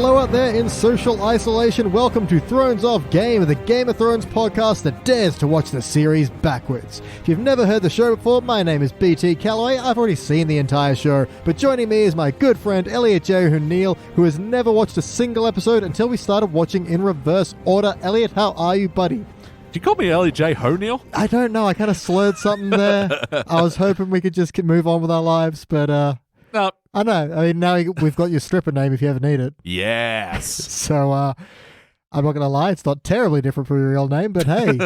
Hello out there in social isolation. Welcome to Thrones of Game, the Game of Thrones podcast that dares to watch the series backwards. If you've never heard the show before, my name is BT Calloway. I've already seen the entire show, but joining me is my good friend Elliot Jay O'Neill, who has never watched a single episode until we started watching in reverse order. Elliot, how are you, buddy? Did you call me Elliot Jay O'Neill? I don't know. I kind of slurred something there. I was hoping we could just move on with our lives, but No. I know. I mean, now we've got your stripper name if you ever need it. Yes. So, I'm not going to lie, it's not terribly different from your real name, but hey,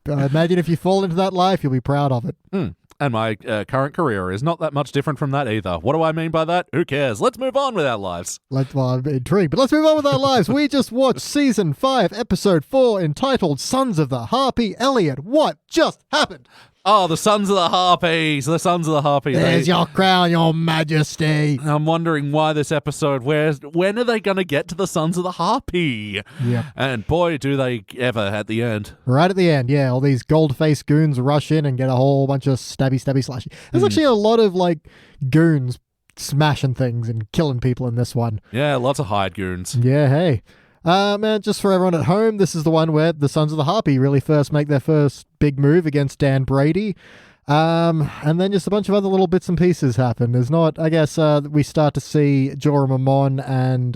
imagine if you fall into that life, you'll be proud of it. And my current career is not that much different from that either. What do I mean by that? Who cares? Let's move on with our lives. I'm intrigued, but let's move on with our lives. We just watched Season 5, Episode 4, entitled Sons of the Harpy. Elliot, what just happened? Oh, the Sons of the Harpies. The Sons of the Harpies. There's your crown, your majesty. I'm wondering why this episode, when are they going to get to the Sons of the Harpy? Yep. And boy, do they ever at the end. Right at the end, yeah. All these gold-faced goons rush in and get a whole bunch of stabby, slashy. There's actually a lot of, goons smashing things and killing people in this one. Yeah, lots of hired goons. Yeah, hey. Man, just for everyone at home, this is the one where the Sons of the Harpy really first make their first big move against Dan Brady. And then just a bunch of other little bits and pieces happen. There's not, I guess, we start to see Jorah Mormont and,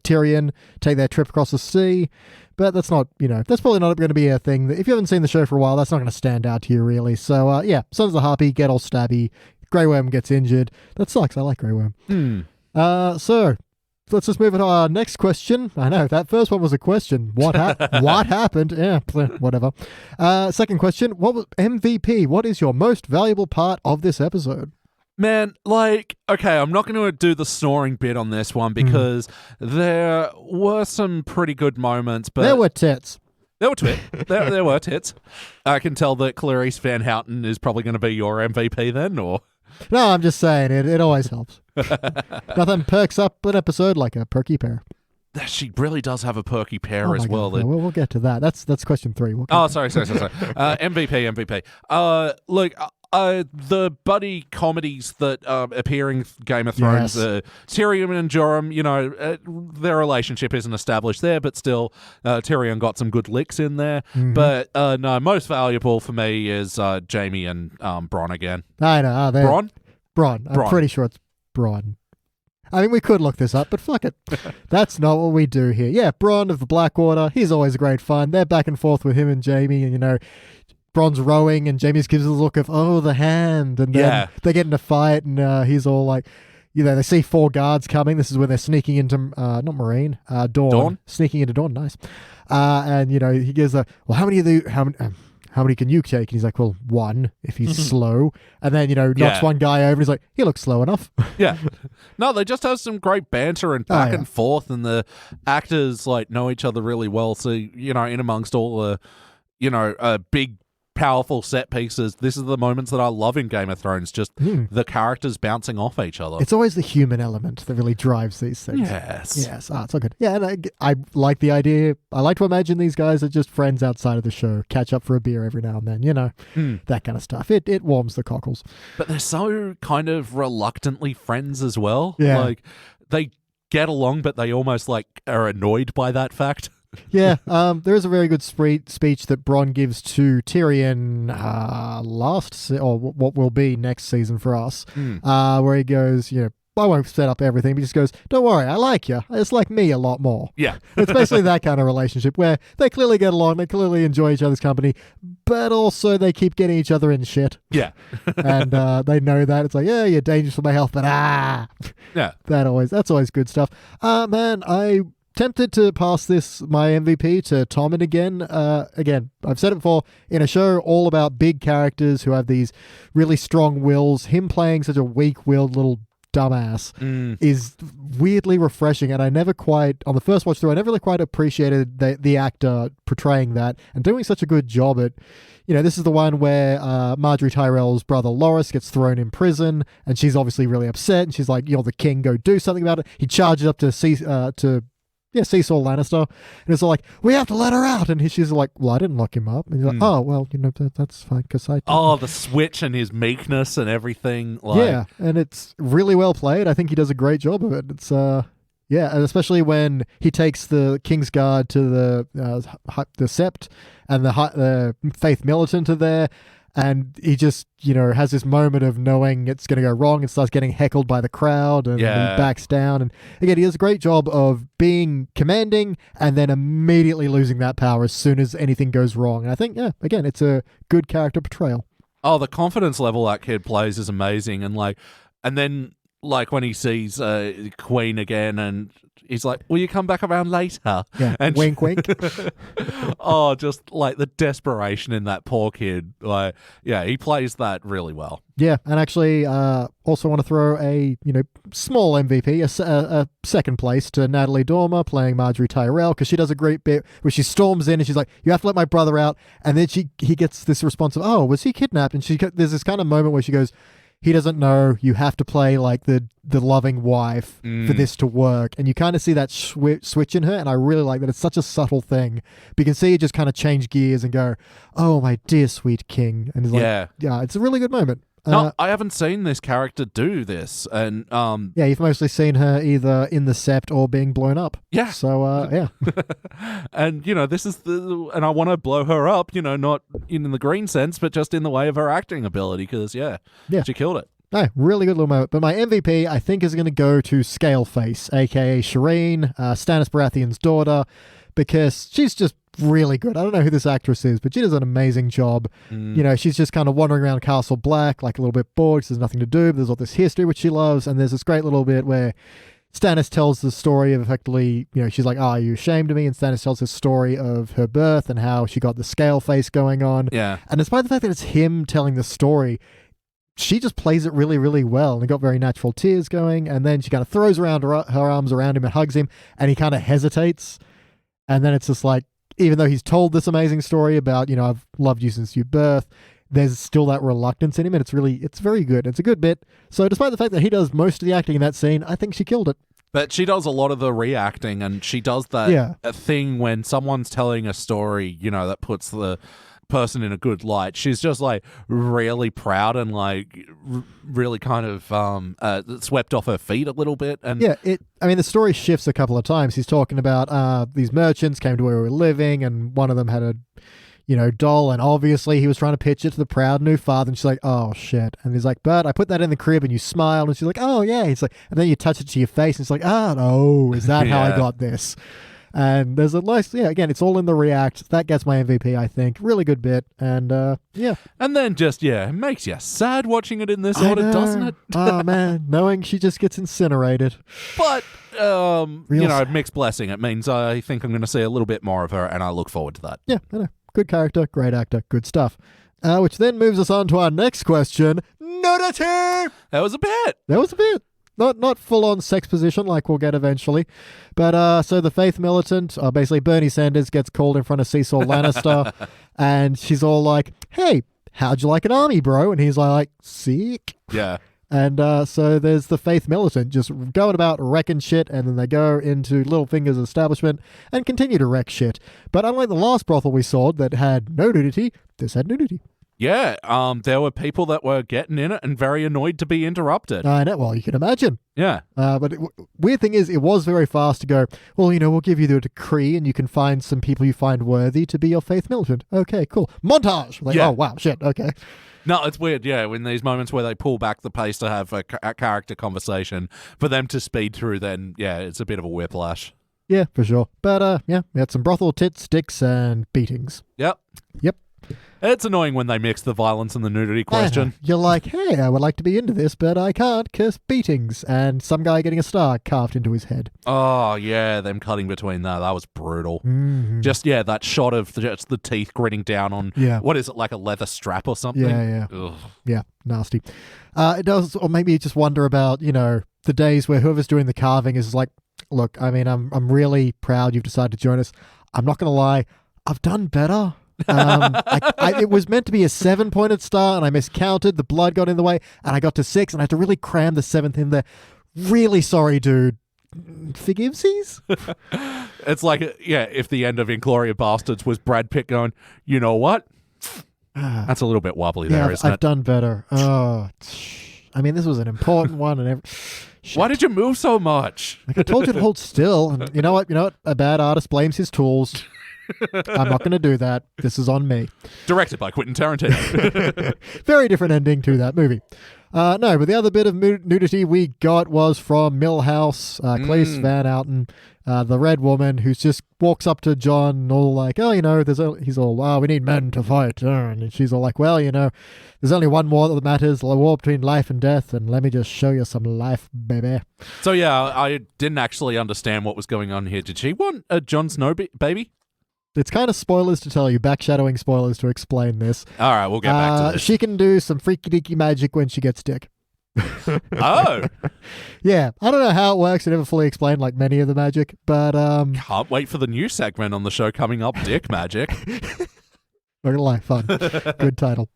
Tyrion take their trip across the sea. But that's not, that's probably not going to be a thing. If you haven't seen the show for a while, that's not going to stand out to you, really. So, Sons of the Harpy get all stabby. Grey Worm gets injured. That sucks. I like Grey Worm. So let's just move on to our next question. I know, that first one was a question. What happened? Yeah, whatever. Second question, what was MVP? What is your most valuable part of this episode? Man, okay, I'm not going to do the snoring bit on this one because there were some pretty good moments, but there were tits. There were tits. I can tell that Clarice Van Houten is probably going to be your MVP then, or? No, I'm just saying, it always helps. Nothing perks up an episode like a perky pear. She really does have a perky pear as well. God, we'll get to that. That's question 3. Sorry. MVP. Look, the buddy comedies that appear in Game of Thrones, Tyrion and Jorah, their relationship isn't established there, but still, Tyrion got some good licks in there. Mm-hmm. But no, most valuable for me is Jaime and Bronn again. I know. Bronn? I'm pretty sure it's Bronn. I mean, we could look this up, but fuck it. That's not what we do here. Yeah, Bronn of the Blackwater, he's always great fun. They're back and forth with him and Jaime, and, Bronn's rowing, and Jaime's gives a look of, the hand, and then they get in a fight, and he's all like, they see 4 guards coming. This is when they're sneaking into, not Marine, Dawn. Sneaking into Dawn, nice. And, he gives how many can you take? And he's like, 1, if he's slow. And then, knocks one guy over, and he's like, he looks slow enough. Yeah. No, they just have some great banter and back and forth, and the actors, know each other really well. So, in amongst all the, big, powerful set pieces, this is the moments that I love in Game of Thrones, just the characters bouncing off each other. It's always the human element that really drives these things. Yes. It's all good. Yeah, and I like the idea. I like to imagine these guys are just friends outside of the show, catch up for a beer every now and then, that kind of stuff. It warms the cockles. But they're so kind of reluctantly friends as well. Yeah. They get along, but they almost are annoyed by that fact. Yeah, there is a very good speech that Bronn gives to Tyrion what will be next season for us, where he goes, I won't set up everything, but he just goes, don't worry, I like you. It's like me a lot more. Yeah. It's basically that kind of relationship where they clearly get along, they clearly enjoy each other's company, but also they keep getting each other in shit. Yeah. And they know that. It's like, yeah, you're dangerous for my health, but Yeah. That's always good stuff. Man, I tempted to pass my MVP to Tommen again. Again, I've said it before, in a show all about big characters who have these really strong wills, him playing such a weak-willed little dumbass is weirdly refreshing, and I never quite, on the first watch through, I never really quite appreciated the actor portraying that and doing such a good job at, this is the one where Marjorie Tyrell's brother Loras gets thrown in prison, and she's obviously really upset, and she's like, you're the king, go do something about it. He charges up to Cecil Lannister, and it's all like, we have to let her out, and she's like, well, I didn't lock him up, and he's like, oh, well, that's fine, because I didn't. Oh, the switch and his meekness and everything. Yeah, and it's really well played. I think he does a great job of it. It's Yeah, and especially when he takes the King's Guard to the Sept, and the Faith Militant are there, and he just, has this moment of knowing it's going to go wrong and starts getting heckled by the crowd, and he backs down. And again, he does a great job of being commanding and then immediately losing that power as soon as anything goes wrong. And I think, again, it's a good character portrayal. Oh, the confidence level that kid plays is amazing. And then when he sees Queen again, and he's like, will you come back around later? Yeah, and wink, wink. Oh, just the desperation in that poor kid. He plays that really well. Yeah, and actually also want to throw a, small MVP, a second place to Natalie Dormer playing Marjorie Tyrell, because she does a great bit where she storms in and she's like, you have to let my brother out. And then he gets this response of, oh, was he kidnapped? And there's this kind of moment where she goes, he doesn't know. You have to play the loving wife for this to work. And you kind of see that switch in her. And I really like that. It's such a subtle thing. But you can see it just kind of change gears and go, oh, my dear sweet king. And it's it's a really good moment. No, I haven't seen this character do this. And you've mostly seen her either in the Sept or being blown up. Yeah. So, yeah. And, this is and I want to blow her up, not in the green sense, but just in the way of her acting ability, because, she killed it. No, really good little moment. But my MVP, I think, is going to go to Scaleface, a.k.a. Shireen, Stannis Baratheon's daughter, because she's just really good. I don't know who this actress is, but she does an amazing job. She's just kind of wandering around Castle Black, a little bit bored because there's nothing to do. But there's all this history which she loves, and there's this great little bit where Stannis tells the story of effectively, she's like, are you ashamed of me? And Stannis tells the story of her birth and how she got the scale face going on. Yeah. And despite the fact that it's him telling the story, she just plays it really, really well. And it got very natural tears going. And then she kind of throws around her arms around him and hugs him, and he kind of hesitates. And then it's just even though he's told this amazing story about, I've loved you since your birth, there's still that reluctance in him, and it's very good. It's a good bit. So despite the fact that he does most of the acting in that scene, I think she killed it. But she does a lot of the reacting, and she does that thing when someone's telling a story, that puts the person in a good light. She's just really proud and really kind of swept off her feet a little bit. And the story shifts a couple of times. He's talking about these merchants came to where we were living, and one of them had a doll, and obviously he was trying to pitch it to the proud new father, and she's like, oh shit. And he's like, but I put that in the crib, and you smiled, and she's like, oh yeah. He's like, and then you touch it to your face, and it's like, oh no, is that how I got this? And there's a nice, again, it's all in the react. That gets my MVP, I think. Really good bit. And, And then just, it makes you sad watching it in this order, doesn't it? Oh, man. Knowing she just gets incinerated. But, mixed blessing. It means I think I'm going to see a little bit more of her, and I look forward to that. Yeah, I know. Good character, great actor, good stuff. Which then moves us on to our next question. Nudity! That was a bit. Not full-on sex position like we'll get eventually. But so the Faith Militant, basically Bernie Sanders gets called in front of Cecil Lannister, and she's all like, hey, how'd you like an army, bro? And he's like, sick. Yeah. And so there's the Faith Militant just going about wrecking shit, and then they go into Littlefinger's establishment and continue to wreck shit. But unlike the last brothel we saw that had no nudity, this had nudity. Yeah, there were people that were getting in it and very annoyed to be interrupted. I know, well, you can imagine. Yeah. But weird thing is, it was very fast to go, well, we'll give you the decree and you can find some people you find worthy to be your Faith Militant. Okay, cool. Montage! Oh, wow, shit, okay. No, it's weird, in these moments where they pull back the pace to have a character conversation, for them to speed through, then, it's a bit of a whiplash. Yeah, for sure. But, we had some brothel, tits, sticks, and beatings. Yep. It's annoying when they mix the violence and the nudity question. You're like, hey, I would like to be into this, but I can't because beatings and some guy getting a star carved into his head. Oh, yeah, them cutting between that. That was brutal. Mm-hmm. Just, that shot of just the teeth gritting down on, what is it, like a leather strap or something? Yeah. Ugh. Yeah, nasty. It does, or maybe you just wonder about, the days where whoever's doing the carving is like, look, I'm really proud you've decided to join us. I'm not going to lie, I've done better. It was meant to be a 7-pointed star, and I miscounted. The blood got in the way, and I got to 6, and I had to really cram the 7th in there. Really sorry, dude. Forgivesies? It's like, if the end of Inglourious Bastards was Brad Pitt going, you know what? That's a little bit wobbly there, isn't it? I've done better. Oh, I mean, this was an important one. And Why did you move so much? Like, I told you to hold still. And you know what? A bad artist blames his tools. I'm not going to do that. This is on me. Directed by Quentin Tarantino. Very different ending to that movie. No, but the other bit of nudity we got was from Millhouse, Cleese Van Outen, the red woman who just walks up to John all like, oh, he's all, wow, we need men to fight. And she's all like, well, there's only one war that matters, the war between life and death, and let me just show you some life, baby. So, yeah, I didn't actually understand what was going on here. Did she want a Jon Snow baby? It's kind of spoilers to tell you, backshadowing spoilers to explain this. All right, we'll get back to this. She can do some freaky-deaky magic when she gets dick. Oh. Yeah, I don't know how it works. It never fully explained like many of the magic, but can't wait for the new segment on the show coming up, Dick Magic. Not gonna lie, fun. Good title.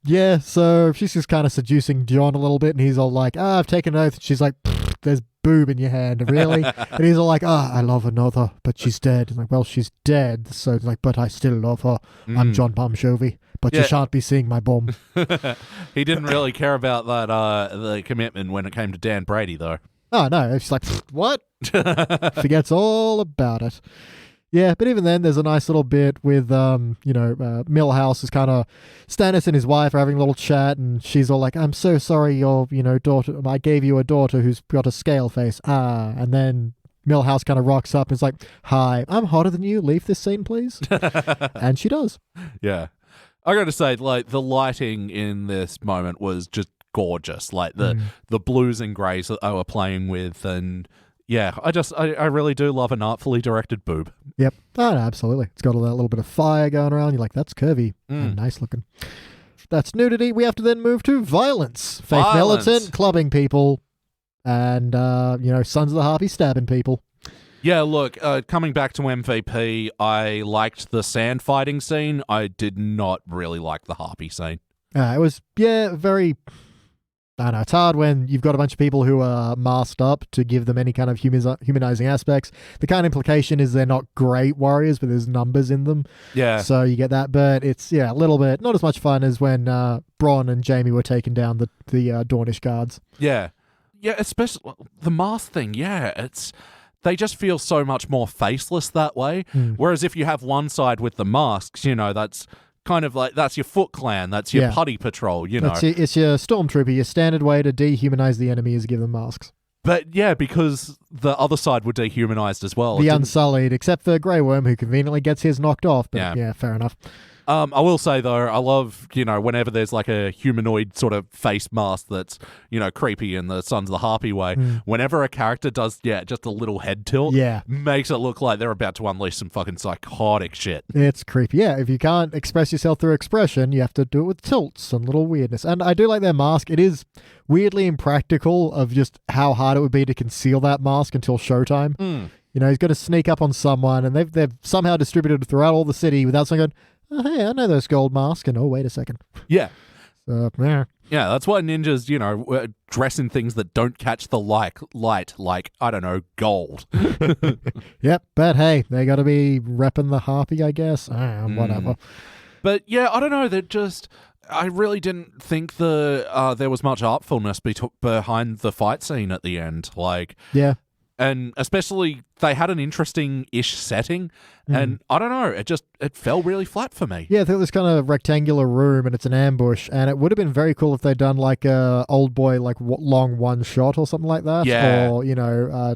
Yeah, so she's just kind of seducing John a little bit, and he's all like, I've taken an oath. And she's like, there's boob in your hand, really? And he's all like, I love another, but she's dead. And like, well, she's dead, so it's like, but I still love her. I'm John Palmshovi, but you shan't be seeing my bum. He didn't really care about that the commitment when it came to Dan Brady, though. Oh, no, she's like, what? Forgets all about it. Yeah, but even then, there's a nice little bit with, Millhouse is kind of, Stannis and his wife are having a little chat, and she's all like, I'm so sorry your, daughter, I gave you a daughter who's got a scale face. And then Millhouse kind of rocks up and is like, hi, I'm hotter than you, leave this scene, please. And she does. Yeah. I got to say, like, the lighting in this moment was just gorgeous. Like, the blues and greys that they were playing with, and... yeah, I really do love an artfully directed boob. Yep. Oh, no, absolutely. It's got all that little bit of fire going around. You're like, that's curvy and nice looking. That's nudity. We have to then move to violence. Faith Militant clubbing people and, Sons of the Harpy stabbing people. Yeah, look, coming back to MVP, I liked the sand fighting scene. I did not really like the Harpy scene. It was, very... I don't know, it's hard when you've got a bunch of people who are masked up to give them any kind of humanizing aspects. The kind of implication is they're not great warriors, but there's numbers in them. Yeah. So you get that, but it's, a little bit, not as much fun as when Bronn and Jaime were taking down the Dornish guards. Yeah. Yeah, especially the mask thing, they just feel so much more faceless that way. Whereas if you have one side with the masks, that's... kind of like, that's your Foot Clan, that's your Putty Patrol, It's your Stormtrooper. Your standard way to dehumanize the enemy is give them masks. But yeah, because the other side were dehumanized as well. The Unsullied, except for Grey Worm, who conveniently gets his knocked off. But yeah fair enough. I will say, though, I love, whenever there's like a humanoid sort of face mask that's, creepy in the Sons of the Harpy way, whenever a character does, just a little head tilt, makes it look like they're about to unleash some fucking psychotic shit. It's creepy. Yeah, if you can't express yourself through expression, you have to do it with tilts and little weirdness. And I do like their mask. It is weirdly impractical of just how hard it would be to conceal that mask until showtime. He's got to sneak up on someone, and they've somehow distributed it throughout all the city without someone going, oh, hey, I know those gold masks, and oh, wait a second. Yeah. So, yeah. Yeah, that's why ninjas, dress in things that don't catch the light, like, I don't know, gold. Yep, but hey, they got to be repping the Harpy, I guess. Whatever. But yeah, I don't know, I really didn't think there was much artfulness behind the fight scene at the end. Like, yeah. And especially, they had an interesting-ish setting, and I don't know, it fell really flat for me. Yeah, I think this kind of rectangular room, and it's an ambush, and it would have been very cool if they'd done like a Old Boy, like long one shot or something like that. Yeah. Or,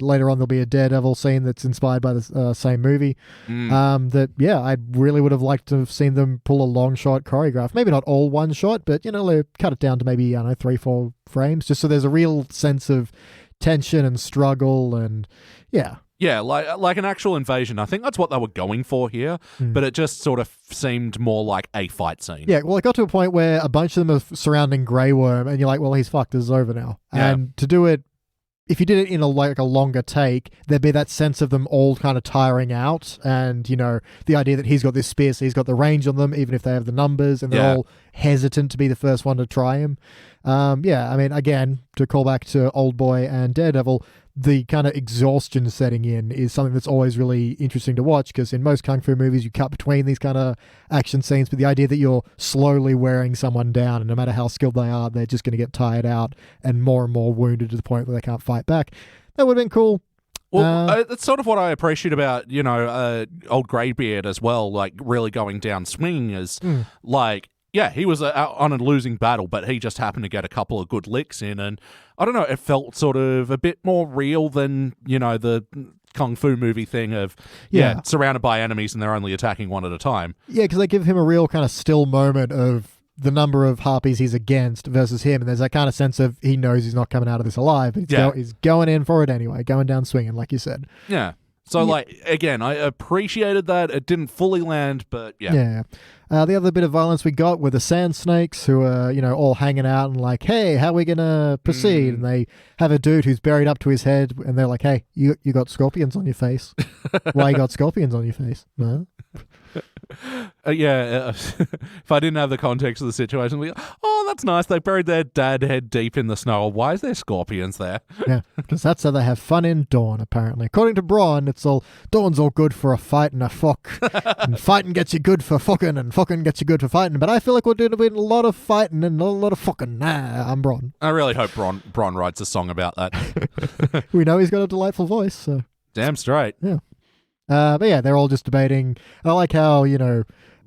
later on there'll be a Daredevil scene that's inspired by the same movie. I really would have liked to have seen them pull a long shot choreograph. Maybe not all one shot, but, cut it down to maybe, 3-4 frames, just so there's a real sense of tension and struggle and like an actual invasion. I think that's what they were going for here, but it just sort of seemed more like a fight scene. Yeah, well, it got to a point where a bunch of them are surrounding Grey Worm, and you're like, well, he's fucked, this is over now. And to do it, if you did it in a longer take, there'd be that sense of them all kind of tiring out, and the idea that he's got this spear, so he's got the range on them, even if they have the numbers, and they're all hesitant to be the first one to try him. I mean, again, to call back to Old Boy and Daredevil, the kind of exhaustion setting in is something that's always really interesting to watch, because in most kung fu movies you cut between these kind of action scenes, but the idea that you're slowly wearing someone down, and no matter how skilled they are, they're just going to get tired out and more wounded to the point where they can't fight back. That would have been cool. Well, that's sort of what I appreciate about, old Greybeard as well, like really going down swinging is like, yeah, he was out on a losing battle, but he just happened to get a couple of good licks in, and I don't know, it felt sort of a bit more real than, the kung fu movie thing of, surrounded by enemies and they're only attacking one at a time. Yeah, because they give him a real kind of still moment of the number of harpies he's against versus him, and there's that kind of sense of he knows he's not coming out of this alive, but he's going in for it anyway, going down swinging, like you said. Yeah. So, again, I appreciated that. It didn't fully land, but yeah. Yeah. The other bit of violence we got were the sand snakes, who are, all hanging out and like, hey, how are we going to proceed? And they have a dude who's buried up to his head, and they're like, hey, you got scorpions on your face. Why you got scorpions on your face? No? If I didn't have the context of the situation, we'd be like, oh, that's nice. They buried their dad head deep in the snow. Why is there scorpions there? Yeah, because that's how they have fun in Dawn, apparently. According to Braun, Dawn's all good for a fight and a fuck. And fighting gets you good for fucking, and fucking gets you good for fighting. But I feel like we're doing a lot of fighting and not a lot of fucking. Nah, I'm Braun. I really hope Braun writes a song about that. We know he's got a delightful voice, so. Damn straight. Yeah. But yeah, they're all just debating. I like how,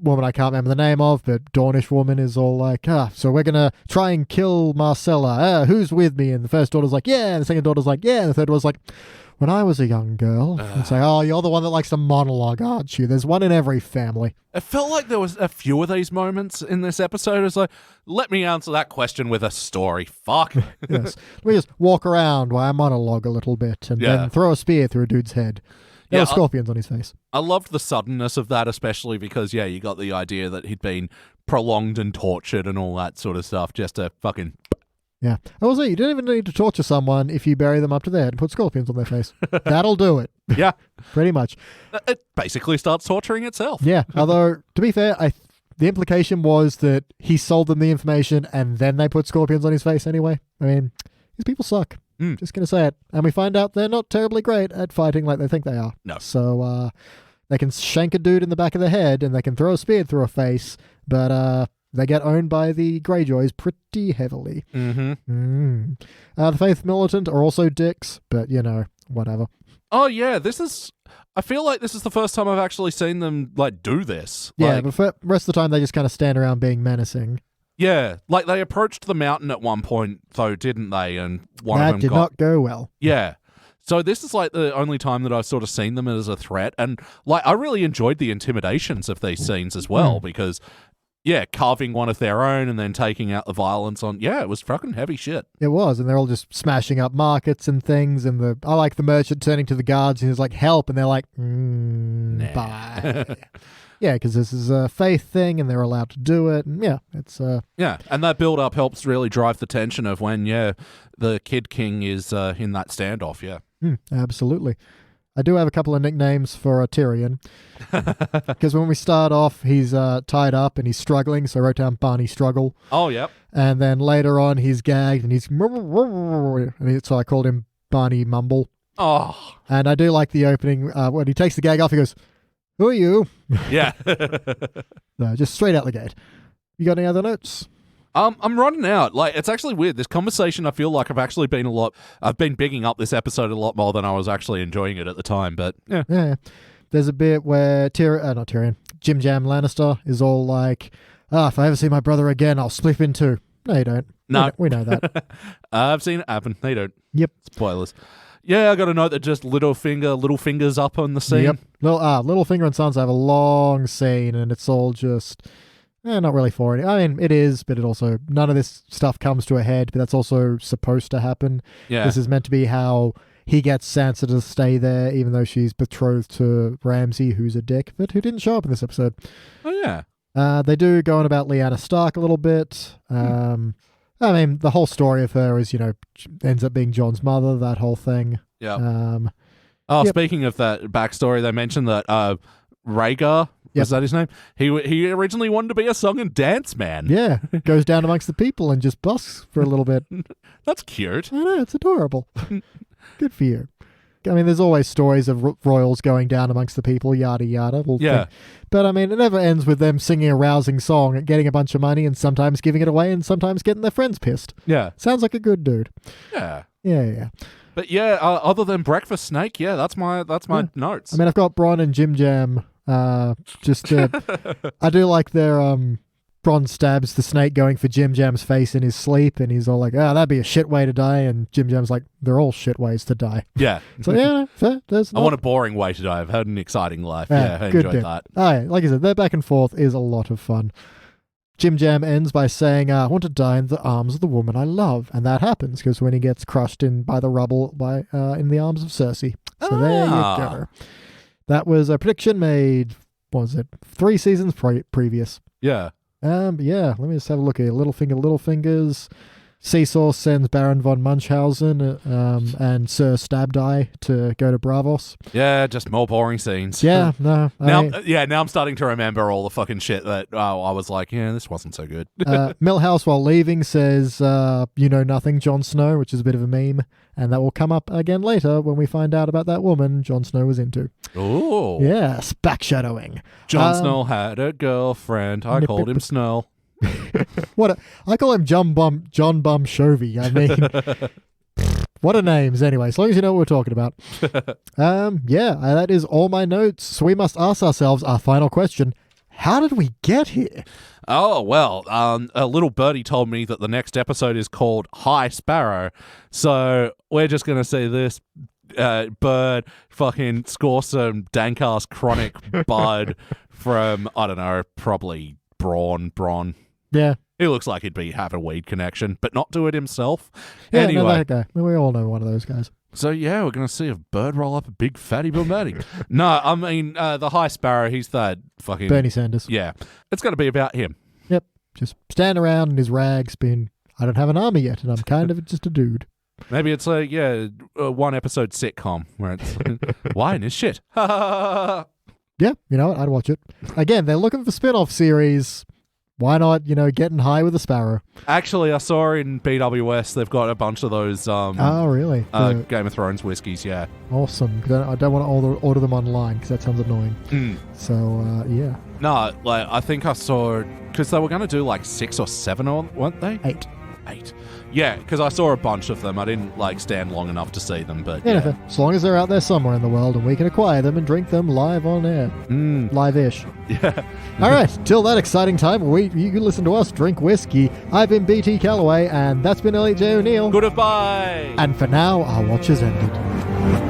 woman I can't remember the name of, but Dawnish woman is all like, so we're going to try and kill Marcella. Who's with me? And the first daughter's like, yeah. And the second daughter's like, yeah. And the third daughter's like, when I was a young girl. And say, oh, you're the one that likes to monologue, aren't you? There's one in every family. It felt like there was a few of these moments in this episode. It's like, let me answer that question with a story. Fuck. Yes. Let me just walk around while I monologue a little bit and then throw a spear through a dude's head. There were scorpions on his face. I loved the suddenness of that, especially because, you got the idea that he'd been prolonged and tortured and all that sort of stuff just to fucking... Yeah. I will say, you don't even need to torture someone if you bury them up to their head and put scorpions on their face. That'll do it. Yeah. Pretty much. It basically starts torturing itself. Yeah. Although, to be fair, the implication was that he sold them the information and then they put scorpions on his face anyway. I mean, these people suck. Just going to say it. And we find out they're not terribly great at fighting like they think they are. No. So they can shank a dude in the back of the head and they can throw a spear through a face, but they get owned by the Greyjoys pretty heavily. Mm-hmm. The Faith Militant are also dicks, but, whatever. Oh, yeah. I feel like this is the first time I've actually seen them, do this. Yeah, but for the rest of the time they just kind of stand around being menacing. Yeah, they approached the mountain at one point, though, didn't they? And that did not go well. Yeah. So this is the only time that I've sort of seen them as a threat. And I really enjoyed the intimidations of these scenes as well, because, carving one of their own and then taking out the violence on, it was fucking heavy shit. It was, and they're all just smashing up markets and things. And I like the merchant turning to the guards and he's like, help. And they're like, nah. Bye. Yeah, because this is a faith thing and they're allowed to do it. And it's... Yeah, and that build-up helps really drive the tension of when, the Kid King is in that standoff, absolutely. I do have a couple of nicknames for Tyrion. Because when we start off, he's tied up and he's struggling, so I wrote down Barney Struggle. Oh, yep. And then later on, he's gagged and he's... so I called him Barney Mumble. Oh. And I do like the opening. When he takes the gag off, he goes... Who are you? Yeah. No, just straight out the gate. You got any other notes? I'm running out. It's actually weird. This conversation, I feel like I've been bigging up this episode a lot more than I was actually enjoying it at the time, but yeah. Yeah. There's a bit where not Tyrion, Jim Jam Lannister is all like, if I ever see my brother again, I'll split in two. No, you don't. No. We know that. I've seen it happen. They don't. Yep. Spoilers. Yeah, I got a note that just little fingers up on the scene. Yep. Littlefinger and Sons have a long scene, and it's all just not really for any. I mean, it is, but it also none of this stuff comes to a head. But that's also supposed to happen. Yeah. This is meant to be how he gets Sansa to stay there, even though she's betrothed to Ramsay, who's a dick, but who didn't show up in this episode. Oh yeah. They do go on about Lyanna Stark a little bit. I mean, the whole story of her is, ends up being Jon's mother, that whole thing. Yeah. Speaking of that backstory, they mentioned that Rhaegar, is that his name? He originally wanted to be a song and dance man. Yeah. Goes down amongst the people and just busks for a little bit. That's cute. I know, it's adorable. Good for you. I mean, there's always stories of royals going down amongst the people, yada yada. But I mean, it never ends with them singing a rousing song and getting a bunch of money and sometimes giving it away and sometimes getting their friends pissed. Yeah. Sounds like a good dude. Yeah. Yeah. But yeah, other than Breakfast Snake, yeah, that's my notes. I mean, I've got Bron and Jim Jam. I do like their Bron stabs the snake going for Jim Jam's face in his sleep, and he's all like, that'd be a shit way to die, and Jim Jam's like, they're all shit ways to die. Yeah. So yeah, fair. I want a boring way to die. I've had an exciting life. Yeah, I enjoyed that. Oh, yeah, like I said, their back and forth is a lot of fun. Jim Jam ends by saying, I want to die in the arms of the woman I love. And that happens because when he gets crushed by the rubble in the arms of Cersei. So there you go. That was a prediction made, what was it, 3 seasons previous. Yeah. Yeah, let me just have a look here. Littlefingers. Seesaw sends Baron von Munchausen and Sir Stabdie to go to Bravos. Yeah, just more boring scenes. Yeah, no. Now I'm starting to remember all the fucking shit that I was like, yeah, this wasn't so good. Millhouse, while leaving, says, you know nothing, Jon Snow, which is a bit of a meme. And that will come up again later when we find out about that woman Jon Snow was into. Oh. Yes, backshadowing. Jon Snow had a girlfriend. I called him Snow. I call him John Bum Shovey. I mean, what are names anyway? As long as you know what we're talking about. That is all my notes. So we must ask ourselves our final question: how did we get here? Oh well, a little birdie told me that the next episode is called High Sparrow, so we're just gonna say this. Bird fucking score some dank-ass chronic bud from, I don't know, probably Braun. Yeah. He looks like he'd have a weed connection, but not do it himself. Yeah, anyway. No, that guy. We all know one of those guys. So yeah, we're going to see a bird roll up a big fatty Bombaddy. No, I mean, the High Sparrow, he's that fucking... Bernie Sanders. Yeah. It's going to be about him. Yep. Just stand around in his rags being, I don't have an army yet, and I'm kind of just a dude. Maybe it's a one episode sitcom where it's wine is shit. Yeah, you know what? I'd watch it. Again, they're looking for spin-off series. Why not, getting high with a sparrow? Actually, I saw in BWS they've got a bunch of those oh, really? Game of Thrones whiskies, yeah. Awesome. I don't want to order them online because that sounds annoying. So, yeah. No, I think I saw... Because they were going to do 6 or 7, weren't they? 8. Yeah, because I saw a bunch of them. I didn't stand long enough to see them, but yeah. As long as they're out there somewhere in the world and we can acquire them and drink them live on air. Live-ish. Yeah. All right, till that exciting time where you can listen to us drink whiskey. I've been BT Calloway, and that's been Elliot Jay O'Neill. Goodbye. And for now, our watch has ended.